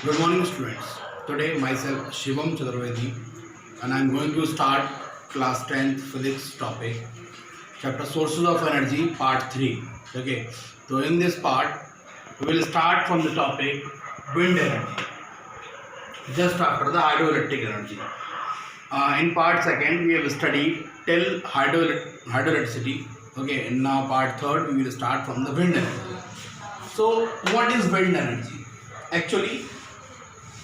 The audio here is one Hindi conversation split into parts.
Good morning, students. Today, myself Shivam Chaturvedi, and I'm going to start class 10th physics topic, chapter Sources of Energy, part 3. Okay, so in this part, we will start from the topic wind energy, just after the hydroelectric energy. In part 2nd, we have studied till hydroelectricity. Okay, and now part 3rd, we will start from the wind energy. So, what is wind energy? Actually,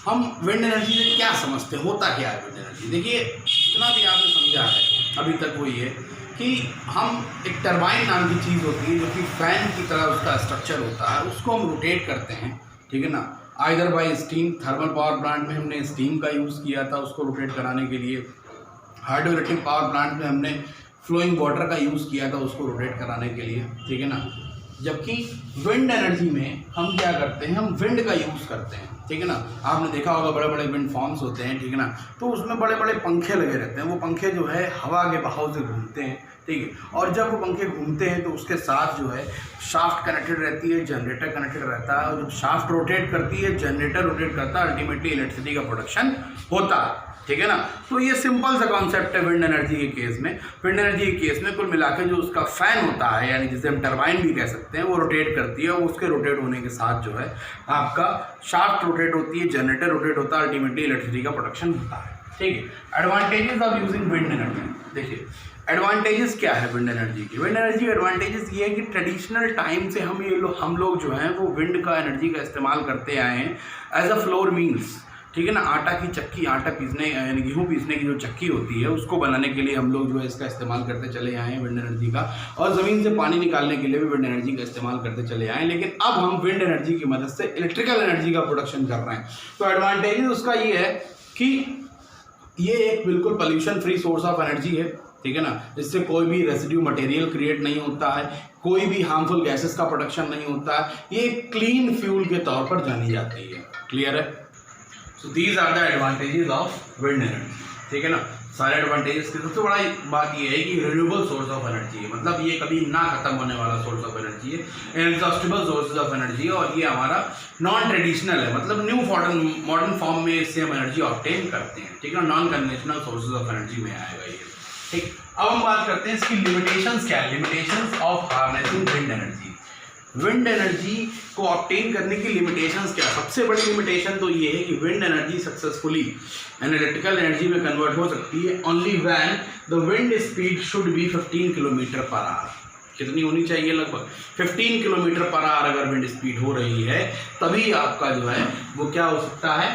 हम विंड एनर्जी से क्या समझते हैं, होता क्या है विंड एनर्जी। देखिए, जितना भी आपने समझा है अभी तक वो ये कि हम एक टरबाइन नाम की चीज़ होती है जो कि फैन की तरह उसका स्ट्रक्चर होता है, उसको हम रोटेट करते हैं, ठीक है ना। Either bye steam, thermal power plant में हमने स्टीम का यूज़ किया था उसको रोटेट कराने के लिए, हाइड्रो इलेक्ट्रिक पावर प्लांट में हमने फ्लोइंग वाटर का यूज़ किया था उसको रोटेट कराने के लिए, ठीक है ना। जबकि विंड एनर्जी में हम क्या करते हैं, हम विंड का यूज़ करते हैं, ठीक है ना। आपने देखा होगा बड़े बड़े विंड फार्म्स होते हैं, ठीक है ना, तो उसमें बड़े बड़े पंखे लगे रहते हैं। वो पंखे जो है हवा के बहाव से घूमते हैं, ठीक है। और जब वो पंखे घूमते हैं तो उसके साथ जो है शाफ्ट कनेक्टेड रहती है, जनरेटर कनेक्टेड रहता है, और जब शाफ्ट रोटेट करती है, जनरेटर रोटेट करता है, अल्टीमेटली इलेक्ट्रिसिटी का प्रोडक्शन होता है, ठीक है ना। तो ये सिंपल सा कॉन्सेप्ट है विंड एनर्जी के केस में। विंड एनर्जी के केस में कुल मिलाकर जो उसका फैन होता है, यानी जिसे हम टरबाइन भी कह सकते हैं, वो रोटेट करती है, और उसके रोटेट होने के साथ जो है आपका शाफ्ट रोटेट होती है, जनरेटर रोटेट होता है, अल्टीमेटली इलेक्ट्रिसिटी का प्रोडक्शन होता है, ठीक है। Advantages of using wind energy, देखिए एडवांटेजेस क्या है विंड एनर्जी की। विंड एनर्जी एडवांटेजेस ये है कि ट्रेडिशनल टाइम से हम लोग जो हैं वो विंड का एनर्जी का इस्तेमाल करते आए हैं एज अ फ्लोर मील्स, ठीक है ना। आटा की चक्की, आटा पीसने यानी गेहूँ पीसने की जो चक्की होती है उसको बनाने के लिए हम लोग जो है इसका इस्तेमाल करते चले आए हैं विंड एनर्जी का, और ज़मीन से पानी निकालने के लिए भी विंड एनर्जी का इस्तेमाल करते चले आए हैं। लेकिन अब हम विंड एनर्जी की मदद से इलेक्ट्रिकल एनर्जी का प्रोडक्शन कर रहे हैं। तो एडवांटेज उसका ये है कि ये एक बिल्कुल pollution free source of energy है, ठीक है ना। इससे कोई भी रेसिड्यू मटेरियल क्रिएट नहीं होता है, कोई भी हार्मफुल गैसेस का प्रोडक्शन नहीं होता है, ये क्लीन फ्यूल के तौर पर जानी जाती है। क्लियर है? So these are the advantages of wind energy, ठीक है ना। सारे एडवांटेजेस की सबसे बड़ा बात ये है कि रिन्यूएबल सोर्स ऑफ एनर्जी है, मतलब ये कभी ना खत्म होने वाला सोर्स ऑफ एनर्जी है, इनएग्जॉस्टिबल सोर्सेज ऑफ एनर्जी है, और ये हमारा नॉन ट्रेडिशनल है, मतलब न्यू मॉडर्न फॉर्म में इससे हम एनर्जी ऑब्टेन करते हैं, ठीक है ना। Non conventional sources of energy में आएगा ये, ठीक। अब हम बात करते हैं इसकी लिमिटेशंस क्या है, limitations of harnessing wind energy. Wind energy को ऑब्टेन करने की लिमिटेशंस क्या है। सबसे बड़ी लिमिटेशन तो ये है कि wind energy successfully electrical energy में कन्वर्ट हो सकती है only when the wind speed should be 15 kilometre per hour. कितनी होनी चाहिए? लगभग 15 किलोमीटर पर आवर अगर विंड स्पीड हो रही है तभी आपका जो है वो क्या हो सकता है,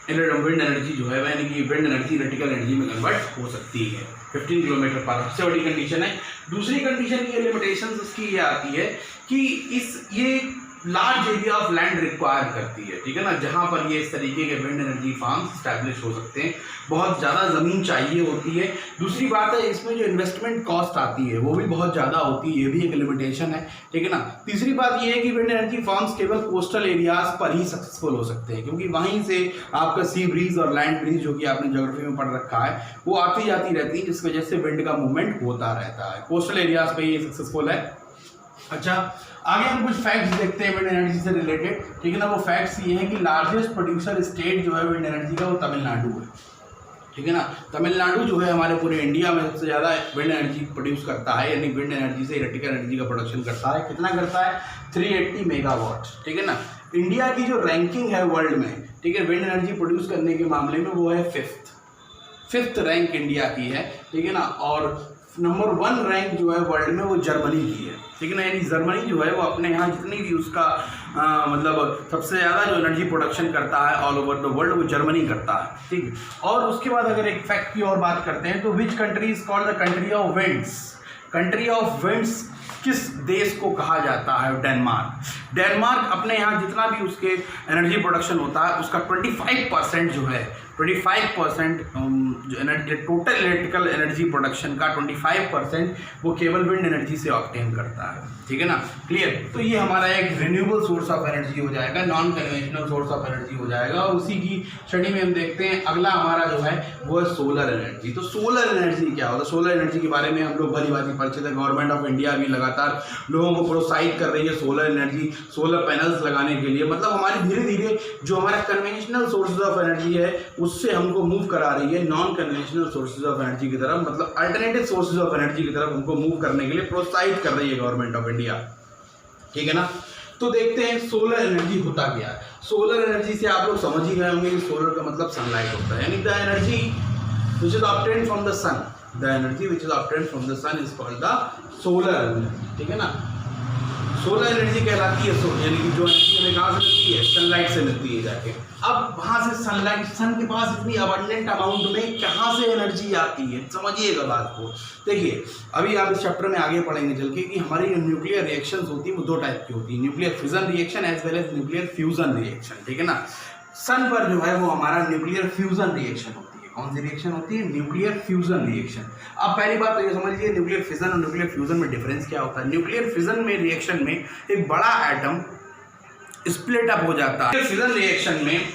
विंड एनर्जी जो है यानी कि विंड एनर्जी इलेक्ट्रिकल एनर्जी में कन्वर्ट हो सकती है 15 किलोमीटर पर। सबसे बड़ी कंडीशन है। दूसरी कंडीशन ये लिमिटेशन उसकी ये आती है कि ये large area of land require करती है, ठीक है ना, जहाँ पर ये इस तरीके के विंड एनर्जी फार्म्स स्टैब्लिश हो सकते हैं। बहुत ज़्यादा ज़मीन चाहिए होती है। दूसरी बात है इसमें जो इन्वेस्टमेंट कॉस्ट आती है वो भी बहुत ज़्यादा होती है, ये भी एक लिमिटेशन है, ठीक है ना। तीसरी बात ये है कि विंड एनर्जी फार्म्स केवल कोस्टल एरियाज पर ही सक्सेसफुल हो सकते हैं, क्योंकि वहीं से आपका सी ब्रीज और लैंड ब्रीज जो कि आपने ज्योग्राफी में पढ़ रखा है वो आती जाती रहती है, जिस वजह से विंड का मूवमेंट होता रहता है। कोस्टल एरियाज पर ये सक्सेसफुल है। अच्छा, आगे हम कुछ फैक्ट्स देखते हैं विंड एनर्जी से रिलेटेड, ठीक है ना। वो फैक्ट्स ये हैं कि लार्जेस्ट प्रोड्यूसर स्टेट जो है विंड एनर्जी का वो तमिलनाडु है, ठीक है ना। तमिलनाडु जो है हमारे पूरे इंडिया में सबसे ज़्यादा विंड एनर्जी प्रोड्यूस करता है, यानी विंड एनर्जी से इलेक्ट्रिकल एनर्जी का प्रोडक्शन करता है। कितना करता है? 380 मेगावाट, ठीक है ना। इंडिया की जो रैंकिंग है वर्ल्ड में, ठीक है, विंड एनर्जी प्रोड्यूस करने के मामले में वो है फिफ्थ रैंक इंडिया की है, ठीक है ना। और नंबर 1 रैंक जो है वर्ल्ड में वो जर्मनी की है, ठीक है ना। यानी जर्मनी जो है वो अपने यहाँ जितनी भी उसका मतलब सबसे ज़्यादा जो एनर्जी प्रोडक्शन करता है ऑल ओवर द वर्ल्ड वो जर्मनी करता है, ठीक है। और उसके बाद अगर एक फैक्ट की और बात करते हैं तो which country is called the country of winds. Country of winds किस देश को कहा जाता है? डेनमार्क। डेनमार्क अपने यहाँ जितना भी उसके एनर्जी प्रोडक्शन होता है उसका 25% जो है 25% जो energy, total electrical energy production का 25% वो केवल विंड एनर्जी से ऑब्टेन करता है, ठीक है ना, क्लियर। तो ये हमारा एक रिन्यूएबल सोर्स ऑफ एनर्जी हो जाएगा, non conventional source of energy हो जाएगा। और उसी की स्टडी में हम देखते हैं अगला हमारा जो है वो है सोलर एनर्जी। तो सोलर एनर्जी क्या होता है? सोलर एनर्जी के बारे में हम लोग भली बात परिचित है। गवर्नमेंट ऑफ इंडिया भी लगातार लोगों को प्रोत्साहित कर रही है सोलर एनर्जी, सोलर पैनल्स लगाने के लिए। मतलब हमारी धीरे धीरे जो हमारा कन्वेंशनल सोर्सेज ऑफ एनर्जी है उससे हमको मूव करा रही है non conventional sources of energy की तरफ, मतलब अल्टरनेटिव सोर्सेज ऑफ एनर्जी की तरफ हमको मूव करने के लिए प्रोत्साहित कर रही है गवर्नमेंट ऑफ इंडिया, ठीक है ना। तो देखते हैं सोलर एनर्जी होता क्या है। सोलर एनर्जी से आप लोग समझ ही गए होंगे कि सोलर का मतलब सनलाइट होता है, यानी the energy which is obtained from the sun, the energy which is obtained from the sun is called the solar energy, ठीक है ना। सोलर एनर्जी कहलाती है, यानी कि जो एनर्जी हमें कहाँ से मिलती है? सनलाइट से मिलती है जाके। अब वहाँ से सनलाइट, सन के पास इतनी अबंडेंट अमाउंट में कहाँ से एनर्जी आती है, समझिएगा बात को। देखिए अभी आप इस चैप्टर में आगे पढ़ेंगे चल के कि हमारी जो न्यूक्लियर रिएक्शंस होती है वो दो टाइप की होती है, nuclear fission reaction as well as nuclear fusion reaction, ठीक है ना। सन पर जो है वो हमारा न्यूक्लियर फ्यूजन रिएक्शन होती है। कौन सी रिएक्शन होती है? Nuclear fusion reaction. अब पहली बात तो ये समझ लीजिए न्यूक्लियर फिजन और न्यूक्लियर फ्यूजन में डिफरेंस क्या होता है। न्यूक्लियर फिजन में रिएक्शन में एक बड़ा एटम स्प्लिट अप हो जाता है। फिजन रिएक्शन में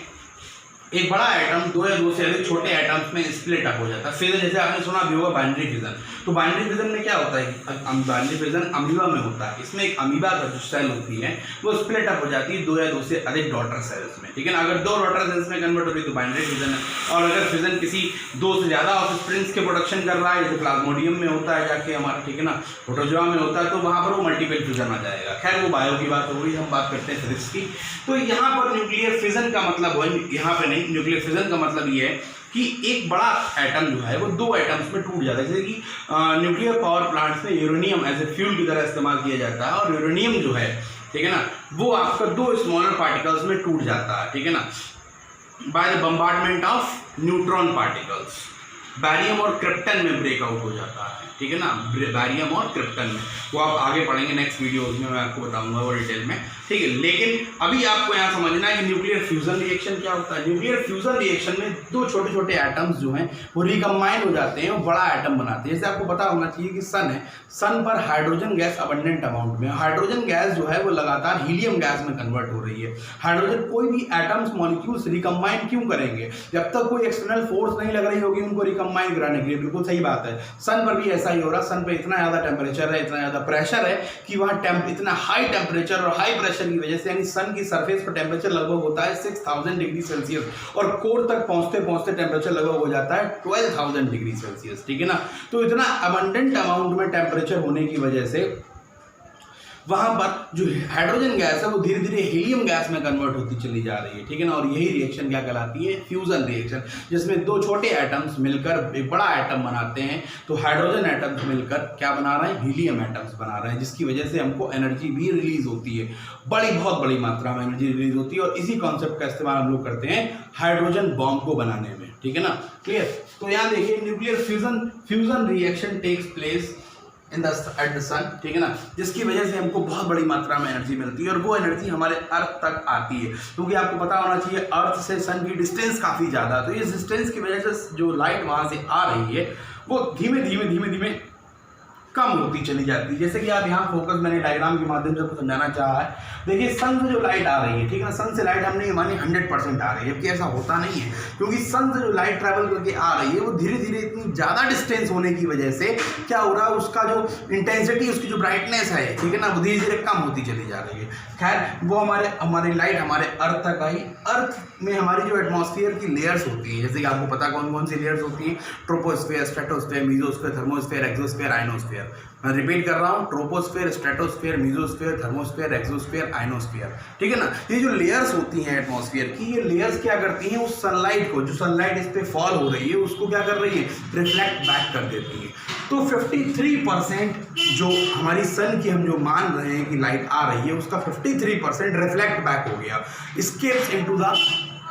एक बड़ा एटम दो या दो से अधिक छोटे एटम्स में स्प्लिट अप हो जाता है। फिजन जैसे आपने सुना भी होगा बाइनरी फिजन। तो बाइनरी फिजन में क्या होता है? बाइनरी फिजन अमीबा में होता है। इसमें एक अमीबा का जो सेल होती है वो स्प्लिट अप हो जाती है दो या दो से अधिक डॉटर सेल्स में, ठीक है ना। अगर दो डॉटर सेल्स में कन्वर्ट हो रही तो बाइनरी फिजन है। और अगर फिजन किसी दो से ज़्यादा ऑफस्प्रिंग्स के प्रोडक्शन कर रहा है, जैसे प्लाज्मोडियम में होता है जाके हमारा, ठीक है ना, प्रोटोजोआ में होता है, तो वहाँ पर वो मल्टीपल फिजन आ जाएगा। खैर वो बायो की बात हो रही है, हम बात करते हैं फिजिक्स की। तो यहाँ पर न्यूक्लियर फिजन का मतलब हो, यहाँ पे नहीं, न्यूक्लियर फिजन का मतलब ये है कि एक बड़ा एटम जो है वो दो एटम्स में टूट जाता है। जैसे कि न्यूक्लियर पावर प्लांट्स में यूरेनियम एज ए फ्यूल की तरह इस्तेमाल किया जाता है, और यूरेनियम जो है, ठीक है ना, वो आपका दो स्मॉलर पार्टिकल्स में टूट जाता है, ठीक है ना, by the bombardment of neutron particles. Barium और क्रिप्टन में ब्रेकआउट हो जाता है, ठीक है ना, बैरियम और क्रिप्टन में। वो आप आगे पढ़ेंगे नेक्स्ट वीडियोज में, मैं आपको बताऊंगा वो डिटेल में, ठीक है। लेकिन अभी आपको यहाँ समझना है कि न्यूक्लियर फ्यूजन रिएक्शन क्या होता है। न्यूक्लियर फ्यूजन रिएक्शन में दो छोटे छोटे एटम्स जो हैं वो रिकम्बाइन हो जाते हैं, वो बड़ा एटम बनाते हैं। जैसे आपको पता होना चाहिए कि सन है, सन पर हाइड्रोजन गैस अबंडेंट अमाउंट में, हाइड्रोजन गैस जो है वो लगातार हीलियम गैस में कन्वर्ट हो रही है। हाइड्रोजन कोई भी एटम्स मॉलिक्यूल्स रिकम्बाइन क्यों करेंगे? जब तक कोई एक्सटर्नल फोर्स नहीं लग रही होगी उनको रिकम्बाइन कराने के लिए। बिल्कुल सही बात है, सन पर भी ऐसा ही हो रहा है। सन पे इतना ज़्यादा टेम्परेचर है, इतना ज़्यादा प्रेशर है कि वहाँ इतना हाई टेम्परेचर और हाई प्रेशर की वजह से, यानी सन की सरफेस पर टेम्परेचर लगभग होता है 6000 डिग्री सेल्सियस, और कोर तक पहुँचते पहुँचते टेम्परेचर लगभग हो जाता है 12000 डिग्री सेल्सियस, ठीक है ना। तो इतना अबंडेंट अमाउंट में टेम्परेचर होने की वजह से वहाँ पर जो हाइड्रोजन गैस है वो धीरे धीरे हीलियम गैस में कन्वर्ट होती चली जा रही है, ठीक है ना। और यही रिएक्शन क्या कहलाती है? फ्यूजन रिएक्शन, जिसमें दो छोटे एटम्स मिलकर एक बड़ा एटम बनाते हैं। तो हाइड्रोजन एटम्स मिलकर क्या बना रहे हैं? हीलियम एटम्स बना रहे हैं, जिसकी वजह से हमको एनर्जी भी रिलीज होती है, बहुत बड़ी मात्रा में एनर्जी रिलीज होती है। और इसी कॉन्सेप्ट का इस्तेमाल हम लोग करते हैं हाइड्रोजन बॉम्ब को बनाने में, ठीक है ना, क्लियर। तो यहाँ देखिए nuclear fusion reaction takes place in the at the sun, ठीक है ना, जिसकी वजह से हमको बहुत बड़ी मात्रा में एनर्जी मिलती है। और वो एनर्जी हमारे अर्थ तक आती है, क्योंकि आपको पता होना चाहिए अर्थ से सन की डिस्टेंस काफ़ी ज़्यादा है। तो इस डिस्टेंस की वजह से जो लाइट वहाँ से आ रही है वो धीमे धीमे कम होती चली जाती है। जैसे कि आप यहाँ फोकस मैंने डायग्राम के माध्यम से आपको समझाना चाहा है। देखिए सन से जो लाइट आ रही है, ठीक है ना, सन से लाइट हमने ये मानी 100% आ रही है, जबकि ऐसा होता नहीं है, क्योंकि सन से जो लाइट ट्रैवल करके आ रही है वो धीरे धीरे इतनी ज़्यादा डिस्टेंस होने की वजह से क्या हो रहा है, उसका जो इंटेंसिटी, उसकी जो ब्राइटनेस है, ठीक है ना, वो धीरे धीरे कम होती चली जा रही है। खैर वो हमारी लाइट हमारे अर्थ तक आई। अर्थ में हमारी जो एटमॉस्फेयर की लेयर्स होती हैं, जैसे कि आपको पता कौन कौन सी लेयर्स होती हैं? Troposphere, stratosphere, mesosphere, thermosphere, exosphere, ionosphere. मैं रिपीट कर रहा हूँ, troposphere, stratosphere, mesosphere, thermosphere, exosphere, ionosphere, ठीक है ना। ये जो लेयर्स होती हैं एटमॉस्फेयर की, ये लेयर्स क्या करती हैं? उस सनलाइट को, जो सनलाइट इस पर फॉल हो रही है, उसको क्या कर रही है? रिफ्लेक्ट बैक कर देती है। तो 53% जो हमारी सन की हम जो मान रहे हैं कि लाइट आ रही है, उसका 53% रिफ्लेक्ट बैक हो गया, स्केप्स इनटू द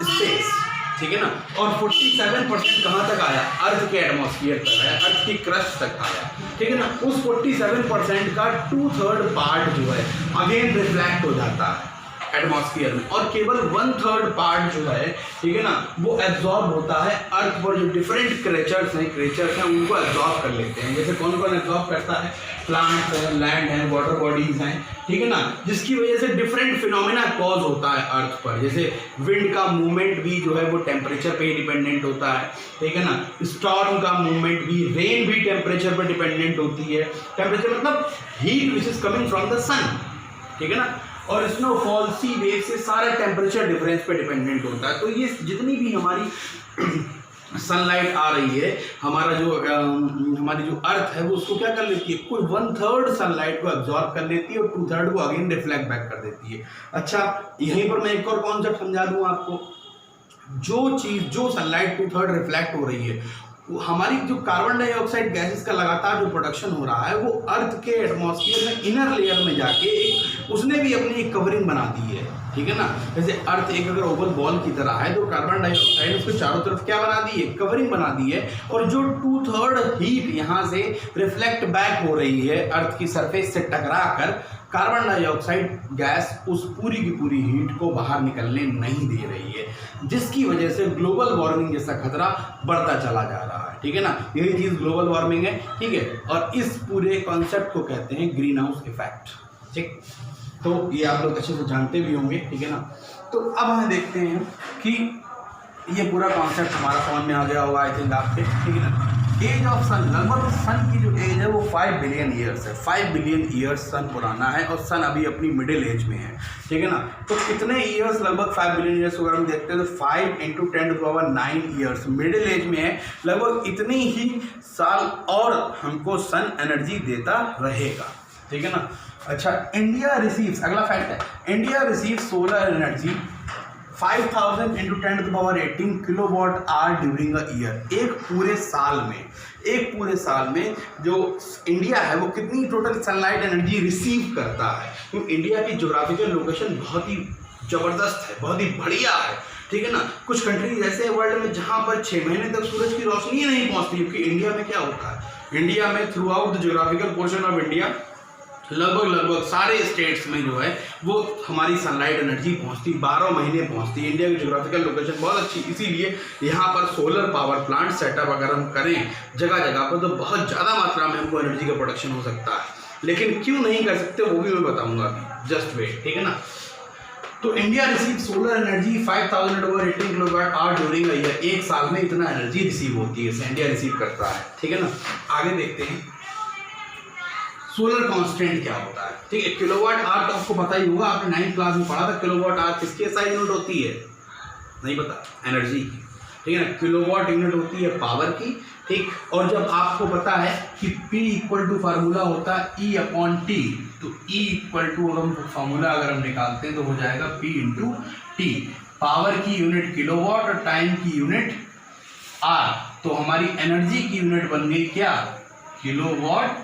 स्पेस, ठीक है ना। और 47% कहाँ तक आया? अर्थ के एटमॉस्फेयर तक आया, अर्थ की क्रस्ट तक आया, ठीक है ना। उस 47% का 2/3 पार्ट जो है अगेन रिफ्लेक्ट हो जाता है, एटमॉस्फेयर में, और केवल 1/3 पार्ट जो है, ठीक है ना, वो एब्जॉर्ब होता है अर्थ पर। जो डिफरेंट क्रिएचर्स हैं उनको एब्जॉर्ब कर लेते हैं। जैसे कौन कौन एब्जॉर्ब करता है? प्लांट है, लैंड है, वाटर बॉडीज हैं, ठीक है ना, जिसकी वजह से डिफरेंट फिनोमिना कॉज होता है अर्थ पर। जैसे विंड का मूवमेंट भी जो है वो टेम्परेचर पे ही डिपेंडेंट होता है, ठीक है ना। स्टॉर्म का मूवमेंट भी, रेन भी टेम्परेचर पर डिपेंडेंट होती है। टेम्परेचर मतलब heat which is coming from the sun, ठीक है ना। और स्नोफॉल, सी वेव से सारा टेम्परेचर डिफरेंस पे डिपेंडेंट होता है। तो ये जितनी भी हमारी सनलाइट आ रही है, हमारी जो अर्थ है वो उसको क्या कर लेती है? कोई 1/3 सनलाइट को एब्जॉर्ब कर लेती है और 2/3 को अगेन रिफ्लेक्ट बैक कर देती है। अच्छा, यहीं पर मैं एक और कॉन्सेप्ट समझा दूँ आपको। जो सनलाइट 2/3 रिफ्लेक्ट हो रही है, हमारी जो कार्बन डाइऑक्साइड गैसेस का लगातार जो प्रोडक्शन हो रहा है, वो अर्थ के एटमॉस्फेयर में इनर लेयर में जाके उसने भी अपनी एक कवरिंग बना दी है, ठीक है ना। जैसे अर्थ एक अगर ओवल बॉल की तरह है, तो कार्बन डाइऑक्साइड उसको चारों तरफ क्या बना दी है? कवरिंग बना दी है। और जो 2/3 हीट यहाँ से रिफ्लेक्ट बैक हो रही है अर्थ की सरफेस से टकरा कर, कार्बन डाइऑक्साइड गैस उस पूरी की पूरी हीट को बाहर निकलने नहीं दे रही है, जिसकी वजह से ग्लोबल वार्मिंग जैसा खतरा बढ़ता चला जा रहा है, ठीक है ना। यही चीज़ ग्लोबल वार्मिंग है, ठीक है। और इस पूरे कॉन्सेप्ट को कहते हैं ग्रीन हाउस इफेक्ट, ठीक। तो ये आप लोग अच्छे से जानते भी होंगे, ठीक है ना। तो अब हम देखते हैं कि ये पूरा कॉन्सेप्ट हमारा समझ में आ गया होगा, आई थिंक आपके, ठीक है ना। एज ऑफ सन, लगभग सन की जो एज है वो 5 बिलियन ईयर्स है। 5 बिलियन ईयर्स सन पुराना है, और सन अभी अपनी मिडिल एज में है, ठीक है ना। तो कितने ईयर्स? लगभग 5 बिलियन ईयर्स अगर हम देखते हैं तो 5 × 10⁹ ईयर्स मिडिल एज में है। लगभग इतनी ही साल और हमको सन एनर्जी देता रहेगा, ठीक है ना। अच्छा, इंडिया रिसीव्स, अगला फैक्ट है, India receives solar energy 5000 × 10⁻18 kilowatt hour during a year. एक पूरे साल में जो इंडिया है वो कितनी टोटल सनलाइट एनर्जी रिसीव करता है? क्योंकि इंडिया की ज्योग्राफिकल लोकेशन बहुत ही ज़बरदस्त है, बहुत ही बढ़िया है, ठीक है ना। कुछ कंट्रीज ऐसे हैं वर्ल्ड में जहाँ पर 6 महीने तक सूरज की रोशनी नहीं पहुँचती, क्योंकि इंडिया में क्या होता है? इंडिया में through out the geographical portion of India लगभग सारे स्टेट्स में जो है वो हमारी सनलाइट एनर्जी पहुंचती, 12 महीने पहुंचती है। इंडिया की ज्योग्राफिकल लोकेशन बहुत अच्छी, इसीलिए यहाँ पर सोलर पावर प्लांट सेटअप अगर हम करें जगह जगह पर, तो बहुत ज़्यादा मात्रा में हमको एनर्जी का प्रोडक्शन हो सकता है। लेकिन क्यों नहीं कर सकते वो भी मैं बताऊँगा अभी, जस्ट वेट, ठीक है ना। तो India receive solar energy 5000 / 18 kilowatt hour during a year. एक साल में इतना एनर्जी रिसीव होती है, इंडिया रिसीव करता है, ठीक है ना। आगे देखते हैं सोलर कांस्टेंट क्या होता है, ठीक है। किलोवाट आवर तो आपको पता ही होगा, आपने 9th क्लास में पढ़ा था। किलोवाट आवर किसकी SI यूनिट होती है? नहीं पता? एनर्जी की, ठीक है ना। किलोवाट यूनिट होती है पावर की, ठीक। और जब आपको पता है कि P = फार्मूला होता है E/T, तो E = फार्मूला अगर हम निकालते हैं तो हो जाएगा P × T। पावर की यूनिट किलोवाट और टाइम की यूनिट आर, तो हमारी एनर्जी की यूनिट बन गई क्या? किलोवाट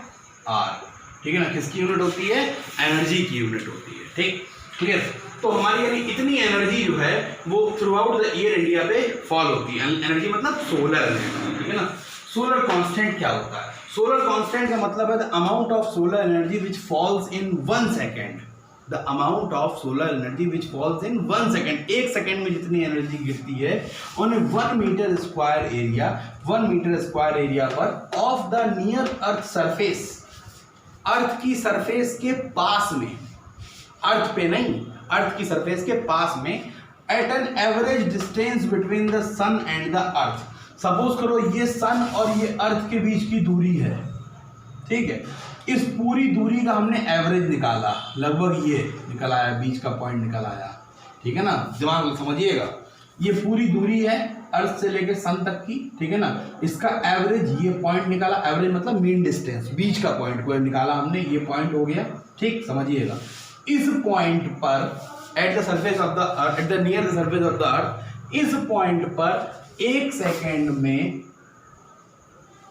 आवर, ठीक है ना। किसकी यूनिट होती है? एनर्जी की यूनिट होती है, ठीक, क्लियर। तो हमारी यानी इतनी एनर्जी जो है वो through out the year India पे फॉल होती है। एनर्जी मतलब सोलर एनर्जी, ठीक है ना। सोलर कांस्टेंट क्या होता है? सोलर कांस्टेंट का मतलब है the amount of solar energy which falls in 1 second. The amount of solar energy which falls in 1 second. 1 second में जितनी एनर्जी गिरती है on 1 metre square area, 1 metre square area पर of the near earth surface, earth की सरफेस के पास में, अर्थ पे नहीं, अर्थ की सरफेस के पास में, at an average distance between the sun and the earth. Suppose करो ये सन और ये अर्थ के बीच की दूरी है, ठीक है। इस पूरी दूरी का हमने एवरेज निकाला, लगभग ये निकल आया, बीच का पॉइंट निकल आया, ठीक है ना। दिमाग समझिएगा, ये पूरी दूरी है अर्थ से लेकर सन तक की, ठीक है ना। इसका एवरेज ये पॉइंट निकाला, एवरेज मतलब मीन डिस्टेंस, बीच का पॉइंट को निकाला हमने, ये पॉइंट हो गया, ठीक, समझिएगा। इस पॉइंट पर at the surface of the earth, at the near the surface of the earth, इस पॉइंट पर 1 सेकेंड में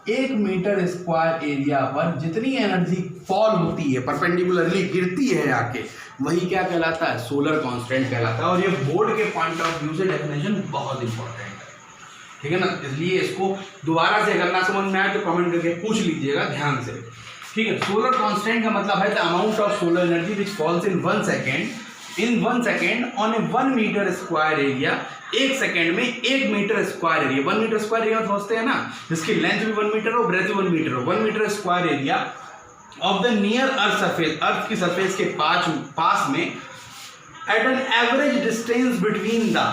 1 मीटर स्क्वायर एरिया पर जितनी एनर्जी फॉल होती है, परपेंडिकुलरली गिरती है आके, वही क्या कहलाता है? सोलर कांस्टेंट कहलाता है। और ये बोर्ड के पॉइंट ऑफ व्यू से डेफिनेशन बहुत इंपॉर्टेंट है, ठीक है ना। इसलिए इसको दोबारा से अगर ना समझ में आए तो कमेंट करके पूछ लीजिएगा ध्यान से, ठीक है। सोलर कांस्टेंट का मतलब है the amount of solar energy which falls in 1 second in 1 second on a 1 metre square area, 1 second में 1 metre square area, 1 metre square area समझते हैं ना, जिसकी लेंथ भी 1 मीटर हो, ब्रेथ भी 1 मीटर हो, 1 metre square area of the near earth surface, earth की सरफेस के पास में, at an average distance between the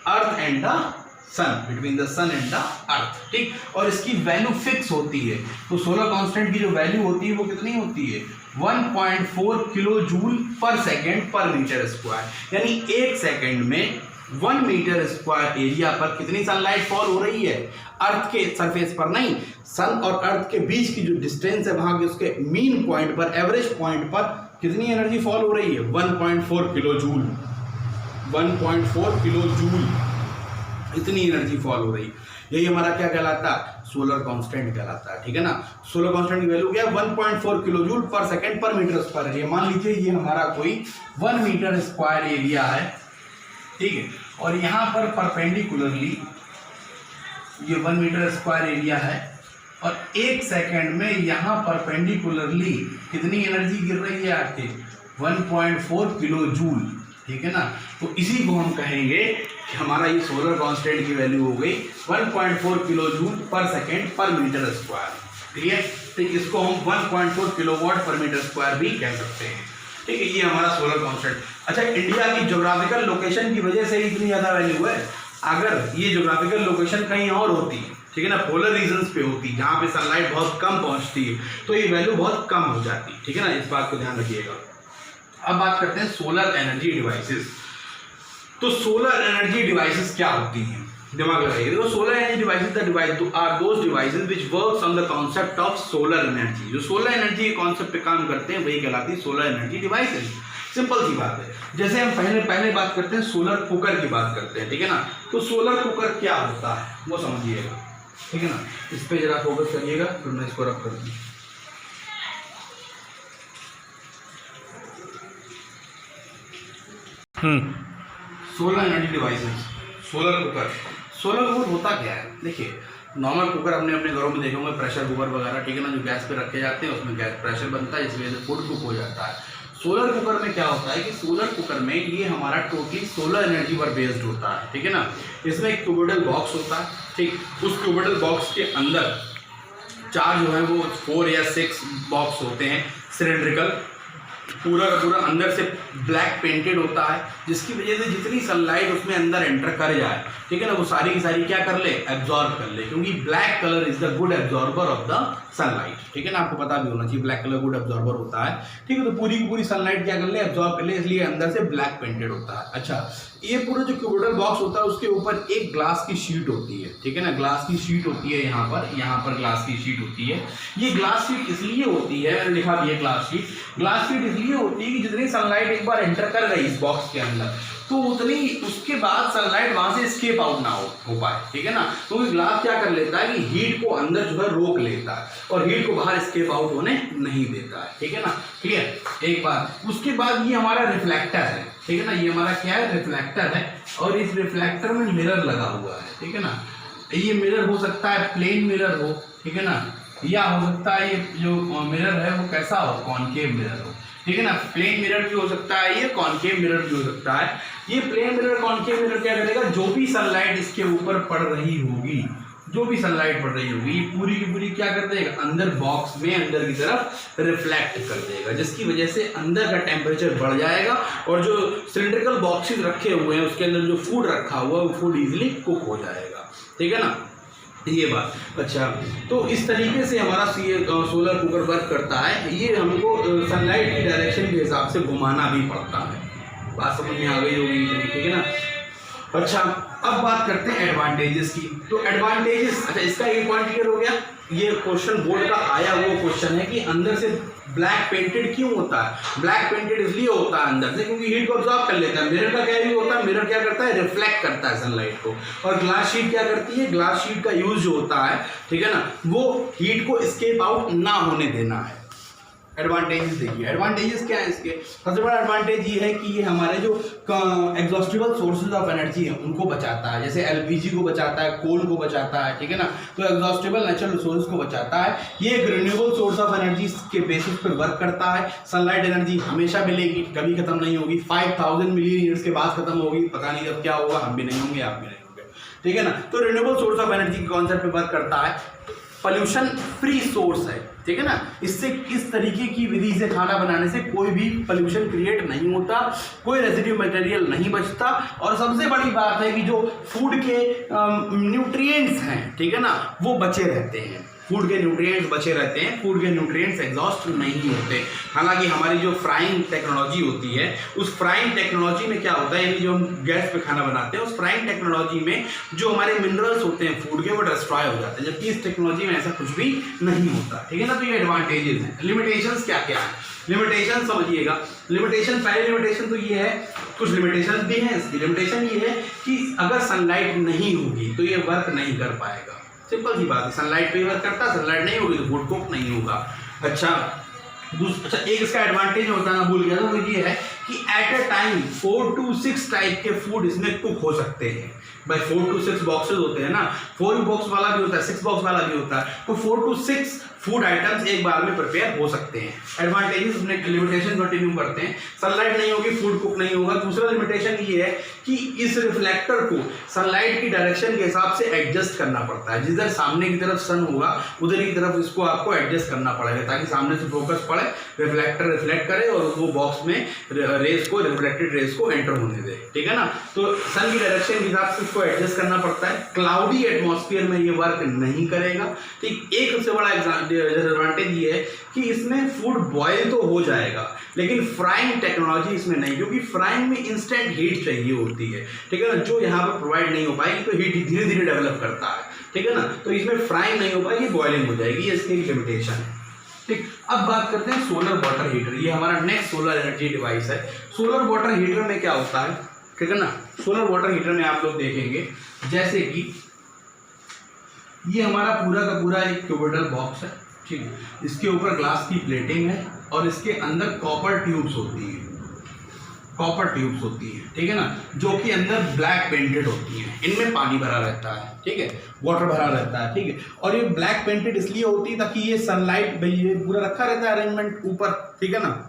earth and the sun, between the sun and the earth, ठीक। और इसकी वैल्यू फिक्स होती है, तो सोलर कांस्टेंट की जो वैल्यू होती है वो कितनी होती है, 1.4 किलो जूल पर सेकेंड पर मीटर स्क्वायर, यानी 1 सेकेंड में 1 मीटर स्क्वायर एरिया पर कितनी सनलाइट फॉल हो रही है, अर्थ के सरफेस पर नहीं, सन और अर्थ के बीच की जो डिस्टेंस है वहां के उसके मीन पॉइंट पर, एवरेज पॉइंट पर कितनी एनर्जी फॉल हो रही है, 1.4 किलो जूल, 1.4 किलो जूल इतनी एनर्जी फॉल हो रही है। यही हमारा क्या कहलाता है, सोलर कांस्टेंट कहलाता है, ठीक है ना। सोलर कांस्टेंट की वैल्यू क्या है, 1.4 किलो जूल पर सेकेंड पर मीटर स्क्वायर एरिया। मान लीजिए ये हमारा कोई 1 मीटर स्क्वायर एरिया है, ठीक है, और यहाँ पर परपेंडिकुलरली ये 1 मीटर स्क्वायर एरिया है, और 1 सेकेंड में यहाँ परपेंडिकुलरली कितनी एनर्जी गिर रही है आपके, 1.4 किलो जूल, ठीक है ना। तो इसी को हम कहेंगे कि हमारा ये सोलर कांस्टेंट की वैल्यू हो गई 1.4 किलो जूल पर सेकेंड पर मीटर स्क्वायर, क्लियर। तो इसको हम 1.4 किलोवाट पर मीटर स्क्वायर भी कह सकते हैं, ठीक है। ये हमारा सोलर कांस्टेंट। अच्छा, इंडिया की ज्योग्राफिकल लोकेशन की वजह से इतनी ज़्यादा वैल्यू है। अगर ये ज्योग्राफिकल लोकेशन कहीं और होती, ठीक है ना, पोलर रीजन्स पे होती, जहाँ पे सनलाइट बहुत कम पहुँचती है, तो ये वैल्यू बहुत कम हो जाती, ठीक है ना। इस बात को ध्यान रखिएगा। अब बात करते हैं सोलर एनर्जी डिवाइसेस। तो सोलर एनर्जी डिवाइसेस क्या होती हैं, दिमाग लगाइए। देखो, solar energy devices are those devices which works on the concept of solar energy. जो सोलर एनर्जी के कांसेप्ट पे काम करते हैं वही कहलाती है सोलर एनर्जी डिवाइसेस। सिंपल सी बात है। जैसे हम पहले बात करते हैं सोलर कुकर की बात करते हैं, ठीक है ना। तो सोलर कुकर क्या होता है वो समझिएगा, ठीक है ना। इस पे जरा फोकस करिएगा, फिर मैं इसको रख कर दूँ। Solar energy devices, solar cooker होता क्या है। देखिए, नॉर्मल कुकर अपने घरों में देखे होंगे, प्रेशर कुकर वगैरह, ठीक है ना, जो गैस पे रखे जाते हैं, उसमें गैस प्रेशर बनता है, इस वजह से फूड कुक हो जाता है। सोलर कुकर में क्या होता है कि सोलर कुकर में ये हमारा टोटली सोलर एनर्जी पर बेस्ड होता है, ठीक है ना। इसमें एक क्यूबिडल बॉक्स होता है, ठीक। उस क्यूबिडल बॉक्स के अंदर 4 जो है वो 4 या 6 बॉक्स होते हैं सिलेंड्रिकल, पूरा का पूरा अंदर से ब्लैक पेंटेड होता है, जिसकी वजह से जितनी सनलाइट उसमें अंदर एंटर कर जाए, ठीक है ना, वो सारी की सारी क्या कर ले, एब्जॉर्ब कर ले, क्योंकि black colour is the good absorber of the sunlight, ठीक है ना। आपको पता भी होना चाहिए ब्लैक कलर गुड एब्जॉर्बर होता है, ठीक है। तो पूरी की पूरी सनलाइट क्या कर ले, एब्जॉर्ब कर ले, इसलिए अंदर से ब्लैक पेंटेड होता है। अच्छा, ये पूरा जो क्यूबिडल बॉक्स होता है उसके ऊपर एक ग्लास की शीट होती है, ठीक है ना। ग्लास की शीट होती है यहाँ पर ग्लास की शीट होती है। ये ग्लास शीट इसलिए होती है, मैंने लिखा भी है ग्लास शीट इसलिए होती है कि जितनी सनलाइट एक बार एंटर कर गई इस बॉक्स के अंदर, तो उतनी उसके बाद सनलाइट वहां से एस्केप आउट ना हो पाए, ठीक है ना। क्योंकि ग्लास क्या कर लेता है कि हीट को अंदर जो है रोक लेता है और हीट को बाहर एस्केप आउट होने नहीं देता है, ठीक है ना। क्लियर। एक बात, उसके बाद ये हमारा रिफ्लेक्टर है, ठीक है ना। ये हमारा क्या है, रिफ्लेक्टर है, और इस रिफ्लेक्टर में मिरर लगा हुआ है, ठीक है ना। ये मिरर हो सकता है प्लेन मिरर हो, ठीक है ना, या हो सकता है ये जो मिरर है वो कैसा हो, कॉनकेव मिरर हो, ठीक है ना। प्लेन मिरर भी हो सकता है, ये कॉनकेव मिरर भी हो सकता है। ये प्लेन मिरर कॉनकेव मिरर क्या करेगा, जो भी सनलाइट इसके ऊपर पड़ रही होगी, ये पूरी की पूरी क्या कर देगा, अंदर बॉक्स में अंदर की तरफ रिफ्लेक्ट कर देगा, जिसकी वजह से अंदर का टेम्परेचर बढ़ जाएगा और जो सिलिंड्रिकल बॉक्सेस रखे हुए हैं उसके अंदर जो फूड रखा हुआ है वो फूड इजीली कुक हो जाएगा, ठीक है ना। ये बात। अच्छा, तो इस तरीके से हमारा सोलर कुकर वर्क करता है। ये हमको सनलाइट की डायरेक्शन के हिसाब से घुमाना भी पड़ता है। बात समझ में आ गई होगी, ठीक है ना। अच्छा, अब बात करते हैं एडवांटेजेस की। तो एडवांटेजेस, अच्छा इसका ये पॉइंट क्लियर हो गया। ये क्वेश्चन बोर्ड का आया वो क्वेश्चन है कि अंदर से ब्लैक पेंटेड क्यों होता है। ब्लैक पेंटेड इसलिए होता है अंदर से क्योंकि हीट को ऑब्जॉर्ब कर लेता है। मिरर का क्या यूज होता है, मिरर क्या करता है, रिफ्लेक्ट करता है सनलाइट को। और ग्लास शीट क्या करती है, ग्लास शीट का यूज जो होता है, ठीक है ना, वो हीट को एस्केप आउट ना होने देना है, एडवांटेजेस देखिए, एडवांटेजेस क्या है इसके। सबसे बड़ा एडवांटेज ये है कि ये हमारे जो एग्जॉस्टिबल सोर्सेज ऑफ एनर्जी है उनको बचाता है, जैसे एलपीजी को बचाता है, कोल को बचाता है, ठीक है ना। तो एग्जॉस्टिबल नेचुरल रिसोर्स को बचाता है। ये एक रिन्यूएबल सोर्स ऑफ एनर्जी के बेसिस पर वर्क करता है। सनलाइट एनर्जी हमेशा मिलेगी, कभी खत्म नहीं होगी। 5000 मिलियन ईयर्स के बाद खत्म होगी, पता नहीं जब क्या होगा, हम भी नहीं होंगे, आप भी नहीं होंगे, ठीक है ना। तो रिन्यूएबल सोर्स ऑफ एनर्जी के कॉन्सेप्ट पे वर्क करता है। पॉल्यूशन फ्री सोर्स है, ठीक है ना। इससे इस तरीके की विधि से खाना बनाने से कोई भी पॉल्यूशन क्रिएट नहीं होता, कोई रेजिड्यू मटेरियल नहीं बचता। और सबसे बड़ी बात है कि जो फूड के न्यूट्रिएंट्स हैं, ठीक है ना, वो बचे रहते हैं। फूड के न्यूट्रिएंट्स बचे रहते हैं, फूड के न्यूट्रिएंट्स एग्जॉस्ट नहीं होते। हालांकि हमारी जो फ्राइंग टेक्नोलॉजी होती है, उस फ्राइंग टेक्नोलॉजी में क्या होता है, यानी जो हम गैस पे खाना बनाते हैं, उस फ्राइंग टेक्नोलॉजी में जो हमारे मिनरल्स होते हैं फूड के, वो डिस्ट्रॉय हो जाते हैं, जबकि इस टेक्नोलॉजी में ऐसा कुछ भी नहीं होता, ठीक है ना। तो ये एडवांटेजेस हैं। लिमिटेशंस क्या क्या है, लिमिटेशन समझिएगा। लिमिटेशन, पहले लिमिटेशन तो ये है, कुछ लिमिटेशन भी हैं इसकी। लिमिटेशन ये है कि अगर सनलाइट नहीं होगी तो ये वर्क नहीं कर पाएगा, सिंपल सी बात है। सनलाइट पे वर्क करता है, सनलाइट नहीं होगी तो फूड कुक नहीं होगा। अच्छा, एक इसका एडवांटेज होता है, भूल गया था, वो ये है कि at a time 4 to 6 type के फूड इसमें कुक हो सकते हैं। भाई 4 to 6 बॉक्सेस होते हैं ना, 4 बॉक्स वाला भी होता है, 6 बॉक्स वाला भी होता है, तो 4 to 6 फूड आइटम्स एक बार में प्रिपेयर हो सकते हैं। एडवांटेजेस अपने लिमिटेशन कंटिन्यू करते हैं। सनलाइट नहीं होगी, फूड कुक नहीं होगा। दूसरा लिमिटेशन ये है कि इस रिफ्लेक्टर को सनलाइट की डायरेक्शन के हिसाब से एडजस्ट करना पड़ता है। जिधर सामने की तरफ सन होगा उधर की तरफ इसको आपको एडजस्ट करना पड़ेगा, ताकि सामने से फोकस पड़े, रिफ्लेक्टर रिफ्लेक्ट करे और वो बॉक्स में रेस को, रिफ्लेक्टेड रेस को एंटर होने दे, ठीक है ना। तो सन की डायरेक्शन के हिसाब से इसको एडजस्ट करना पड़ता है। क्लाउडी एटमॉस्फेयर में ये वर्क नहीं करेगा, ठीक। एक सबसे बड़ा डिसएडवांटेज ये है कि इसमें फूड बॉयल तो हो जाएगा, लेकिन फ्राइंग टेक्नोलॉजी इसमें नहीं, क्योंकि फ्राइंग में इंस्टेंट हीट चाहिए होती है, ठीक है ना, जो यहाँ पर प्रोवाइड नहीं हो पाएगी। तो हीट धीरे धीरे डेवलप करता है, ठीक है ना। तो इसमें फ्राइंग नहीं हो पाएगी, बॉयलिंग हो जाएगी, ये इसकी लिमिटेशन है, ठीक। अब बात करते हैं सोलर वाटर हीटर। ये हमारा नेक्स्ट सोलर एनर्जी डिवाइस है। सोलर वाटर हीटर में क्या होता है, ठीक है ना। सोलर वाटर हीटर में आप लोग देखेंगे जैसे कि ये हमारा पूरा का पूरा एक क्यूबिकल बॉक्स है, ठीक है। इसके ऊपर ग्लास की प्लेटिंग है और इसके अंदर कॉपर ट्यूब्स होती हैं, कॉपर ट्यूब्स होती हैं, ठीक है ना, जो कि अंदर ब्लैक पेंटेड होती हैं। इनमें पानी भरा रहता है, ठीक है, वाटर भरा रहता है, ठीक है। और ये ब्लैक पेंटेड इसलिए होती है ताकि ये सनलाइट, भाई ये पूरा रखा रहता है अरेंजमेंट ऊपर, ठीक है ना,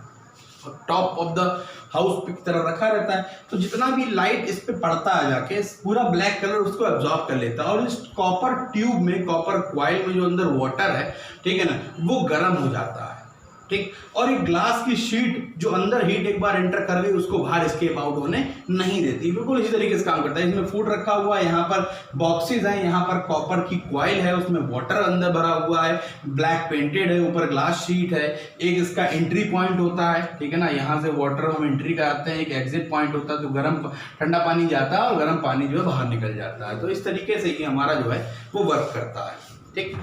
टॉप ऑफ द हाउस की तरह रखा रहता है। तो जितना भी लाइट इस पे पड़ता है जाके पूरा ब्लैक कलर उसको एब्जॉर्ब कर लेता है। और इस कॉपर ट्यूब में, कॉपर क्वाइल में जो अंदर वाटर है, ठीक है ना, वो गर्म हो जाता है, ठीक। और ये ग्लास की शीट जो अंदर हीट एक बार एंटर कर गई उसको बाहर एस्केप आउट होने नहीं देती। बिल्कुल इसी तरीके से काम करता है। इसमें फूड रखा हुआ है, यहाँ पर बॉक्सेस हैं, यहाँ पर कॉपर की क्वाइल है, उसमें वाटर अंदर भरा हुआ है, ब्लैक पेंटेड है, ऊपर ग्लास शीट है। एक इसका एंट्री पॉइंट होता है, ठीक है ना, यहाँ से वाटर हम एंट्री कराते हैं। एक एग्जिट पॉइंट होता है, तो गर्म ठंडा पानी जाता है और गर्म पानी जो है बाहर निकल जाता है। तो इस तरीके से ये हमारा जो है वो वर्क करता है, ठीक।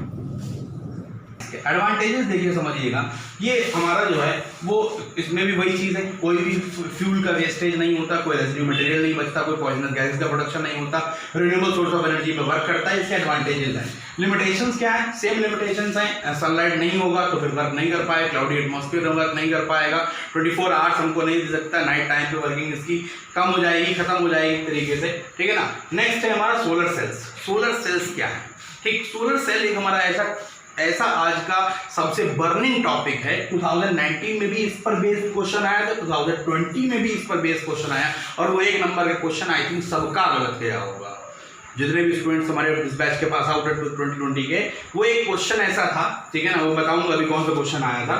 एडवांटेजेस देखिए, समझिएगा। ये हमारा जो है वो, इसमें भी वही चीज़ है, कोई भी फ्यूल का वेस्टेज नहीं होता, कोई रेसिड्यू मटेरियल नहीं बचता, कोई पॉइजनस गैस का प्रोडक्शन नहीं होता, रिन्यूएबल सोर्स ऑफ एनर्जी में वर्क करता है। इसके एडवांटेजेस हैं। लिमिटेशंस क्या है, सेम लिमिटेशंस हैं। सनलाइट नहीं होगा तो फिर वर्क नहीं कर पाएगा, क्लाउडी एटमॉस्फेयर में वर्क नहीं कर पाएगा, 24 आवर्स हमको नहीं दे सकता, नाइट टाइम पे वर्किंग इसकी कम हो जाएगी, खत्म हो जाएगी तरीके से, ठीक है ना। नेक्स्ट है हमारा सोलर सेल्स। सोलर सेल्स क्या है, ठीक। सोलर सेल एक हमारा ऐसा आज का सबसे बर्निंग टॉपिक है। 2019 में भी इस पर बेस्ड क्वेश्चन आया था, 2020 में भी इस पर बेस्ड क्वेश्चन आया, और वो 1 नंबर का क्वेश्चन आई थिंक सबका गलत गया होगा। जितने भी स्टूडेंट्स हमारे इस बैच के पास आउट है 2020 के, वो एक क्वेश्चन ऐसा था, ठीक है ना, वो बताऊंगा अभी कौन सा क्वेश्चन आया था।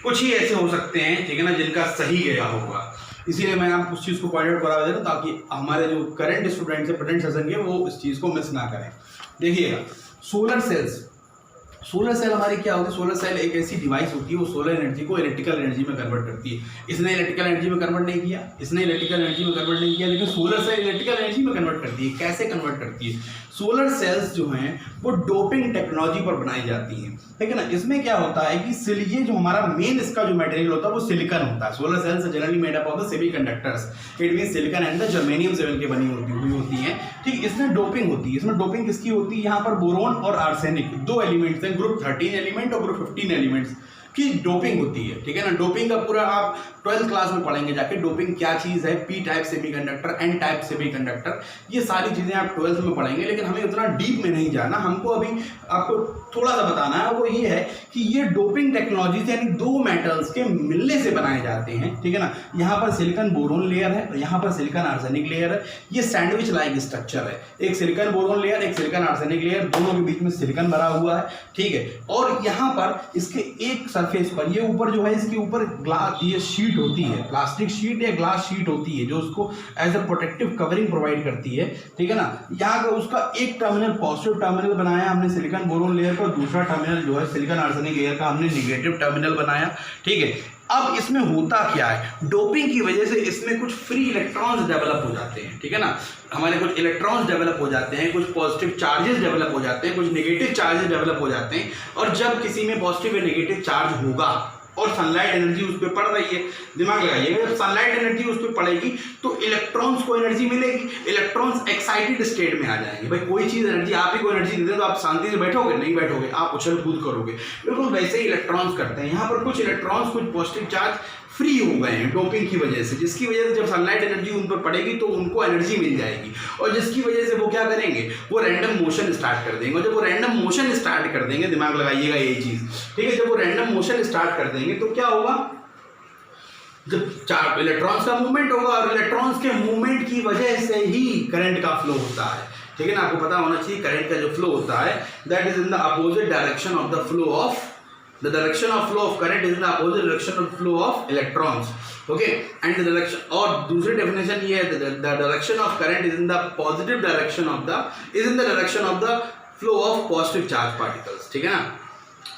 कुछ ही ऐसे हो सकते हैं, ठीक है ना, जिनका सही गया होगा, इसीलिए मैं आपको उस चीज़ को पॉइंट आउट करा दे रहा हूँ, ताकि हमारे जो करंट स्टूडेंट्स है प्रेजेंट सेशन के, वो इस चीज़ को मिस ना करें। देखिएगा, सोलर सेल्स, सोलर सेल हमारी क्या होती है, सोलर सेल एक ऐसी डिवाइस होती है, वो सोलर एनर्जी को इलेक्ट्रिकल एनर्जी में कन्वर्ट करती है। इसने इलेक्ट्रिकल एनर्जी में कन्वर्ट नहीं किया, इसने इलेक्ट्रिकल एनर्जी में कन्वर्ट नहीं किया, लेकिन सोलर सेल इलेक्ट्रिकल एनर्जी में कन्वर्ट करती है। कैसे कन्वर्ट करती है, सोलर सेल्स जो हैं वो डोपिंग टेक्नोलॉजी पर बनाई जाती हैं, ठीक है ना। इसमें क्या होता है कि ये जो हमारा मेन इसका जो मटेरियल होता है वो सिलिकॉन होता है। Solar cells generally made up of the semiconductors, it mean silicon and the germanium से मिलकर बनी होती हैं, ठीक। इसमें डोपिंग होती है। इसमें डोपिंग किसकी होती है, यहाँ पर बोरोन और आर्सेनिक 2 एलिमेंट्स हैं, ग्रुप 13 एलिमेंट और ग्रुप 15 एलिमेंट्स। कि डोपिंग होती है, ठीक है ना। डोपिंग का पूरा आप 12th क्लास में पढ़ेंगे जाके, डोपिंग क्या चीज़ है, P type semiconductor, N type semiconductor, ये सारी चीज़ें आप 12th में पढ़ेंगे। लेकिन हमें उतना डीप में नहीं जाना, हमको अभी आपको थोड़ा सा बताना है, वो ये है कि ये डोपिंग टेक्नोलॉजी यानी दो मेटल्स के मिलने से बनाए जाते हैं, ठीक है ना। यहाँ पर सिलिकॉन बोरोन लेयर है और यहाँ पर सिलिकॉन आर्सेनिक लेयर है। ये सैंडविच लाइक स्ट्रक्चर है, एक सिलिकॉन बोरोन लेयर, एक सिलिकॉन आर्सेनिक लेयर, दोनों के बीच में सिलिकॉन भरा हुआ है, ठीक है। और यहाँ पर इसके एक सरफेस पर ये ऊपर जो है, इसके ऊपर ग्लास, ये शीट होती है, प्लास्टिक शीट या ग्लास शीट होती है, जो उसको as a protective covering provide करती है, ठीक है ना। यहाँ का उसका एक टर्मिनल पॉजिटिव टर्मिनल बनाया हमने सिलिकॉन बोरोन लेयर का, दूसरा टर्मिनल जो है सिलिकॉन आर्सेनिक लेयर का हमने निगेटिव टर्मिनल बनाया, ठीक है। अब इसमें होता क्या है, डोपिंग की वजह से इसमें कुछ फ्री इलेक्ट्रॉन्स डेवलप हो जाते हैं, ठीक है ना। हमारे कुछ इलेक्ट्रॉन्स डेवलप हो जाते हैं, कुछ पॉजिटिव चार्जेस डेवलप हो जाते हैं, कुछ नेगेटिव चार्जेस डेवलप हो जाते हैं। और जब किसी में पॉजिटिव या नेगेटिव चार्ज होगा और सनलाइट एनर्जी उस पर पड़ रही है, दिमाग लगाइएगा, जब सनलाइट एनर्जी उस पर पड़ेगी तो इलेक्ट्रॉन्स को एनर्जी मिलेगी, इलेक्ट्रॉन्स एक्साइटेड स्टेट में आ जाएंगे। भाई कोई चीज़ एनर्जी, आप ही को एनर्जी दे दे तो आप शांति से बैठोगे? नहीं बैठोगे, आप उछल कूद करोगे। बिल्कुल वैसे ही इलेक्ट्रॉन्स करते हैं। यहाँ पर कुछ इलेक्ट्रॉन्स, कुछ पॉजिटिव चार्ज फ्री हो गए हैं डोपिंग की वजह से, जिसकी वजह से जब सनलाइट एनर्जी उन पर पड़ेगी तो उनको एनर्जी मिल जाएगी, और जिसकी वजह से वो क्या करेंगे, वो रैंडम मोशन स्टार्ट कर देंगे। और जब वो रैंडम मोशन स्टार्ट कर देंगे, दिमाग लगाइएगा ये चीज़, ठीक है, जब वो रैंडम मोशन स्टार्ट कर देंगे तो क्या होगा, जब चार इलेक्ट्रॉन्स का मूवमेंट होगा, और इलेक्ट्रॉन्स के मूवमेंट की वजह से ही करंट का फ्लो होता है, ठीक है ना। आपको पता होना चाहिए करंट का जो फ्लो होता है that is in the opposite direction of the flow of the direction of flow of current is in the opposite direction of flow of electrons, okay, and the direction, और दूसरी डेफिनेशन ये है, the direction of current is in the positive direction of the flow of positive charge particles, ठीक है ना।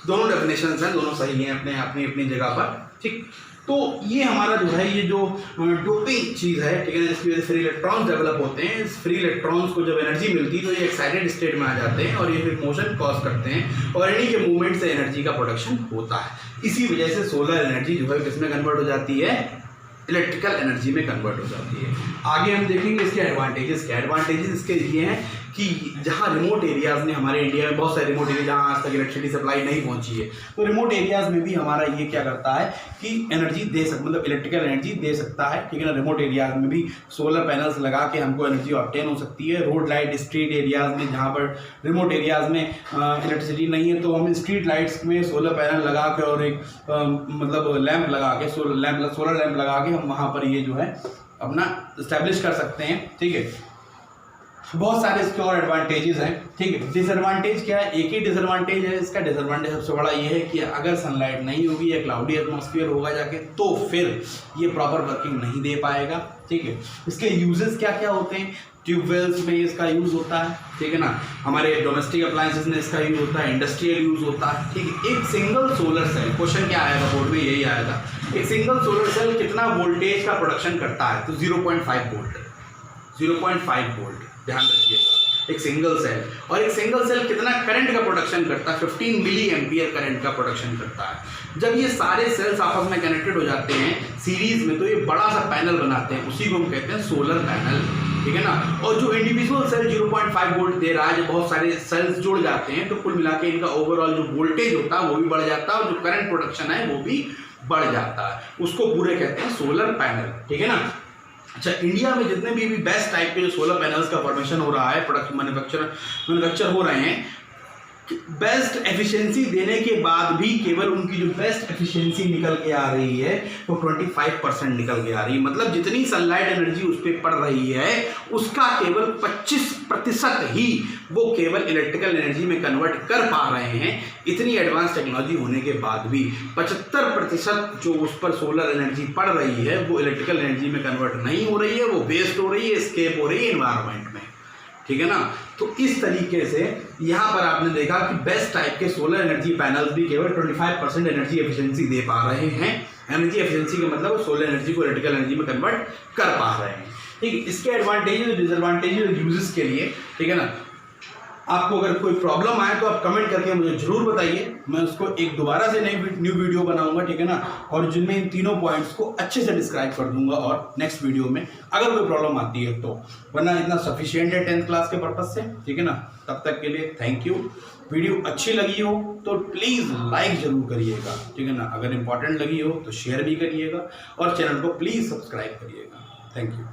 दोनों डेफिनेशंस हैं, दोनों सही हैं अपने अपनी अपनी जगह पर, ठीक। तो ये हमारा जो है, ये जो डोपिंग चीज़ है, ठीक है, जिसकी वजह से फ्री इलेक्ट्रॉन्स डेवलप होते हैं। इस फ्री इलेक्ट्रॉन्स को जब एनर्जी मिलती है तो ये एक्साइटेड स्टेट में आ जाते हैं और ये फिर मोशन कॉज करते हैं, और इन्हीं के मूवमेंट से एनर्जी का प्रोडक्शन होता है। इसी वजह से सोलर एनर्जी जो है किसमें कन्वर्ट हो जाती है, इलेक्ट्रिकल एनर्जी में कन्वर्ट हो जाती है। आगे हम देखेंगे इसके एडवांटेजेस। क्या एडवांटेजेस इसके ये हैं कि जहाँ रिमोट एरियाज़ में, हमारे इंडिया में बहुत सारे रिमोट एरिया जहाँ आज तक इलेक्ट्रिसिटी सप्लाई नहीं पहुँची है, तो रिमोट एरियाज़ में भी हमारा ये क्या करता है कि एनर्जी दे मतलब इलेक्ट्रिकल एनर्जी दे सकता है, ठीक है ना। रिमोट एरियाज़ में भी सोलर पैनल्स लगा के हमको एनर्जी ऑब्टेन हो सकती है। रोड लाइट, स्ट्रीट एरियाज़ में, जहाँ पर रिमोट एरियाज़ में इलेक्ट्रिसिटी नहीं है, तो हम स्ट्रीट लाइट्स में सोलर पैनल लगा के और एक मतलब लैंप लगा के, सोलर लैंप लगा के हम वहाँ पर ये जो है अपना इस्टेब्लिश कर सकते हैं, ठीक है। बहुत सारे इसके और एडवांटेजेस हैं, ठीक है। डिसएडवांटेज क्या है, एक ही डिसएडवांटेज है इसका। डिसएडवांटेज सबसे बड़ा ये है कि अगर सनलाइट नहीं होगी या क्लाउडी एटमॉस्फेयर होगा जाके, तो फिर ये प्रॉपर वर्किंग नहीं दे पाएगा, ठीक है। इसके यूजेस क्या क्या होते हैं, ट्यूबवेल्स में इसका यूज़ होता है, ठीक है ना। हमारे डोमेस्टिक अप्लायंसेस में इसका यूज़ होता है, इंडस्ट्रियल यूज़ होता है, ठीक है। एक सिंगल सोलर सेल, क्वेश्चन क्या आएगा बोर्ड में, यही आएगा, एक सिंगल सोलर सेल कितना वोल्टेज का प्रोडक्शन करता है, तो 0.5 वोल्ट, 0.5 वोल्ट, ध्यान रखिएगा, एक सिंगल सेल। और एक सिंगल सेल कितना करंट का प्रोडक्शन करता है, 15 मिली एम्पियर करंट का प्रोडक्शन करता है। जब ये सारे सेल्स आपस में कनेक्टेड हो जाते हैं सीरीज में, तो ये बड़ा सा पैनल बनाते हैं, उसी को हम कहते हैं सोलर पैनल, ठीक है ना। और जो इंडिविजुअल सेल 0.5 वोल्ट दे रहा है, जब बहुत सारे सेल्स जुड़ जाते हैं तो कुल मिला के इनका ओवरऑल जो वोल्टेज होता है वो भी बढ़ जाता है, और जो करंट प्रोडक्शन है वो भी बढ़ जाता है। उसको पूरे कहते हैं सोलर पैनल, ठीक है ना। अच्छा, इंडिया में जितने भी बेस्ट टाइप के जो सोलर पैनल्स का फॉर्मेशन हो रहा है, प्रोडक्ट मैन्युफैक्चर हो रहे हैं, बेस्ट एफिशिएंसी देने के बाद भी केवल उनकी जो बेस्ट एफिशिएंसी निकल के आ रही है वो 25% निकल के आ रही है। मतलब जितनी सनलाइट एनर्जी उस पर पड़ रही है उसका केवल 25% ही वो केवल इलेक्ट्रिकल एनर्जी में कन्वर्ट कर पा रहे हैं। इतनी एडवांस टेक्नोलॉजी होने के बाद भी 75% जो उस पर सोलर एनर्जी पड़ रही है वो इलेक्ट्रिकल एनर्जी में कन्वर्ट नहीं हो रही है, वो वेस्ट हो रही है, एस्केप हो रही है एनवायरनमेंट में, ठीक है ना। तो इस तरीके से यहाँ पर आपने देखा कि बेस्ट टाइप के सोलर एनर्जी पैनल्स भी केवल 25% एनर्जी एफिशिएंसी दे पा रहे हैं। एनर्जी एफिशिएंसी का मतलब सोलर एनर्जी को इलेक्ट्रिकल एनर्जी में कन्वर्ट कर पा रहे हैं, ठीक है। इसके एडवांटेजेस, डिसएडवांटेजेस, यूजेस के लिए, ठीक है ना। आपको अगर कोई प्रॉब्लम आए तो आप कमेंट करके मुझे ज़रूर बताइए, मैं उसको एक दोबारा से न्यू वीडियो बनाऊंगा, ठीक है ना, और जिनमें इन तीनों पॉइंट्स को अच्छे से डिस्क्राइब कर दूंगा और नेक्स्ट वीडियो में अगर कोई प्रॉब्लम आती है तो, वरना इतना सफिशिएंट है 10th क्लास के पर्पज से, ठीक है ना। तब तक के लिए थैंक यू। वीडियो अच्छी लगी हो तो प्लीज़ लाइक ज़रूर करिएगा, ठीक है ना। अगर इंपॉर्टेंट लगी हो तो शेयर भी करिएगा और चैनल को प्लीज़ सब्सक्राइब करिएगा। Thank you.